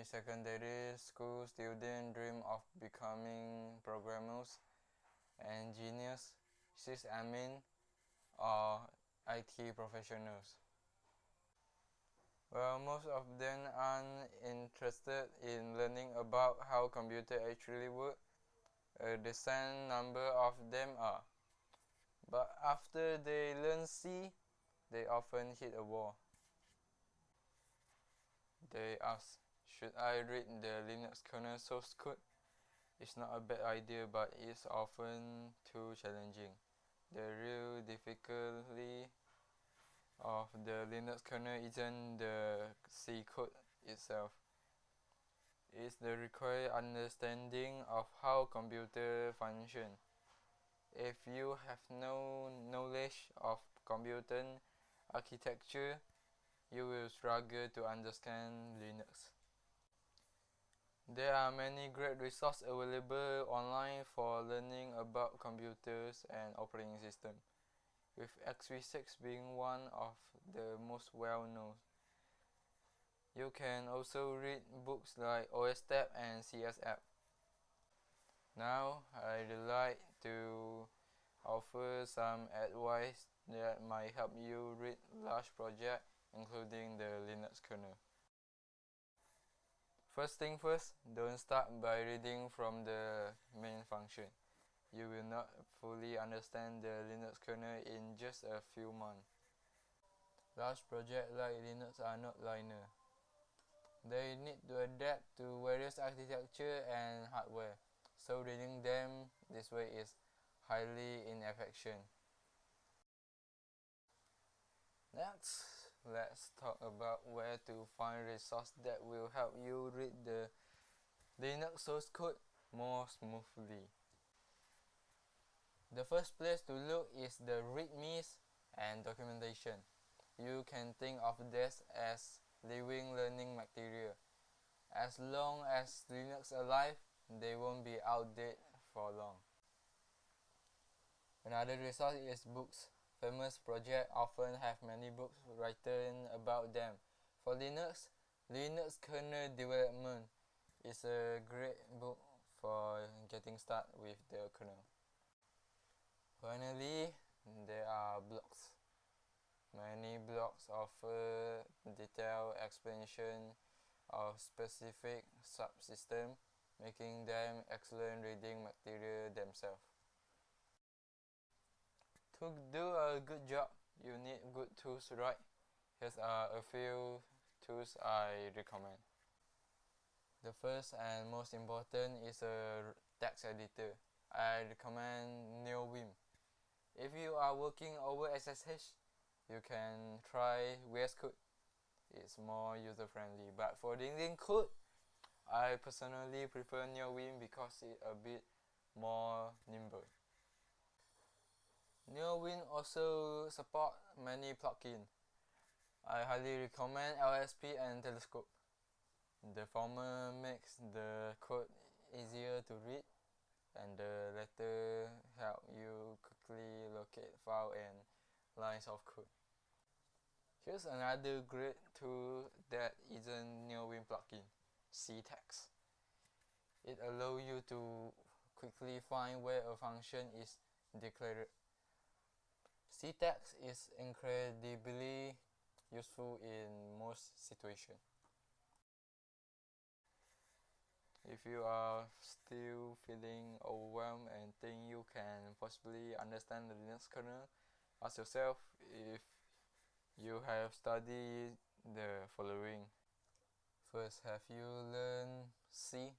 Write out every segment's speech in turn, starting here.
Many secondary school students dream of becoming programmers, engineers, sysadmin, or IT professionals. Well, most of them aren't interested in learning about how computers actually work. A decent number of them are. But after they learn C, they often hit a wall. They ask, should I read the Linux kernel source code? It's not a bad idea, but it's often too challenging. The real difficulty of the Linux kernel isn't the C code itself. It's the required understanding of how computers function. If you have no knowledge of computer architecture, you will struggle to understand Linux. There are many great resources available online for learning about computers and operating systems, with x86 being one of the most well-known. You can also read books like OSTAP and CSApp. Now, I'd like to offer some advice that might help you read large projects, including the Linux kernel. First thing first, don't start by reading from the main function. You will not fully understand the Linux kernel in just a few months. Large projects like Linux are not linear. They need to adapt to various architecture and hardware, so reading them this way is highly inefficient. Next, let's talk about where to find resources that will help you read the Linux source code more smoothly. The first place to look is the readmes and documentation. You can think of this as living learning material. As long as Linux alive, they won't be outdated for long. Another resource is books. Famous projects often have many books written about them. For Linux, Linux kernel development is a great book for getting started with the kernel. Finally, there are blogs. Many blogs offer detailed explanation of specific subsystems, making them excellent reading material themselves. To do a good job, you need good tools, right? Here are a few tools I recommend. The first and most important is a text editor. I recommend NeoVim. If you are working over SSH, you can try VS Code. It's more user-friendly. But for reading code, I personally prefer NeoVim because it's a bit more nimble. NeoVim also supports many plugins. I highly recommend LSP and Telescope. The former makes the code easier to read, and the latter help you quickly locate files and lines of code. Here's another great tool that isn't NeoVim plugin, ctext. It allows you to quickly find where a function is declared. ctext is incredibly useful in most situations. If you are still feeling overwhelmed and think you can possibly understand the Linux kernel, ask yourself if you have studied the following. First, have you learned C?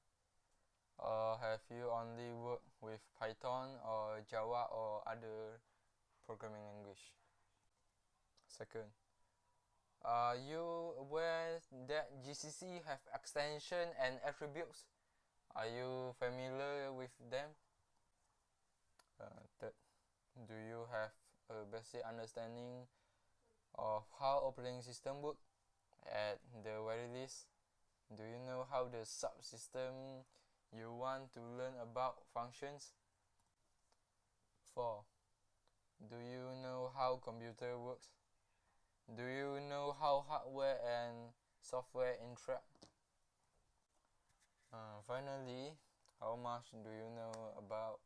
Or have you only worked with Python or Java or other programming language? Second, are you aware that GCC have extension and attributes? Are you familiar with them? Third, do you have a basic understanding of how operating system work? At the very least, do you know how the subsystem you want to learn about functions? 4. Do you know how computer works? Do you know how hardware and software interact? Finally, how much do you know about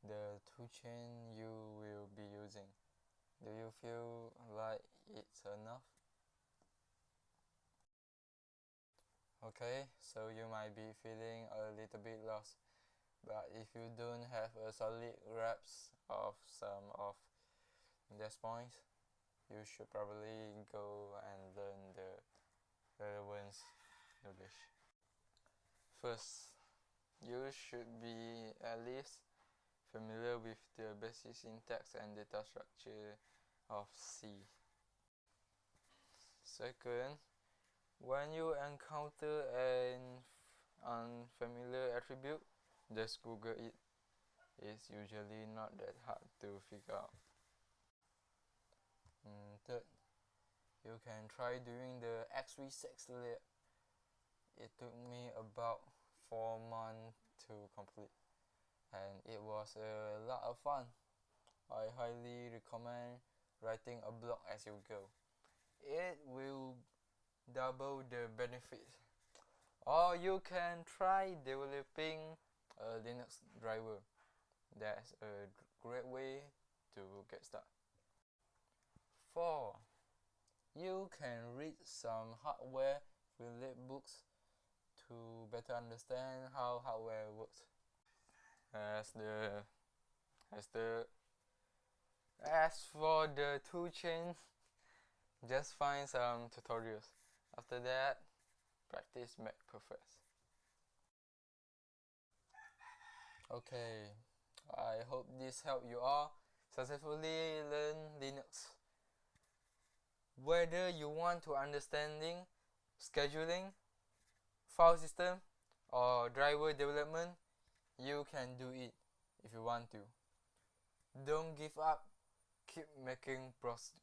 the toolchain you will be using? Do you feel like it's enough? Okay, so you might be feeling a little bit lost, but if you don't have a solid grasp of some of these points, you should probably go and learn the relevant knowledge. First, you should be at least familiar with the basic syntax and data structure of C. Second, when you encounter an unfamiliar attribute, just Google it. It's usually not that hard to figure out. Third, you can try doing the x86 lab. It took me about 4 months to complete, and it was a lot of fun. I highly recommend writing a blog as you go. It will double the benefits. Or you can try developing a Linux driver. That's a great way to get started. 4. You can read some hardware related books to better understand how hardware works. As for the toolchain, just find some tutorials. After that, practice makes perfect. Okay, I hope this helped you all successfully learn Linux. Whether you want to understanding, scheduling, file system, or driver development, you can do it if you want to. Don't give up. Keep making progress.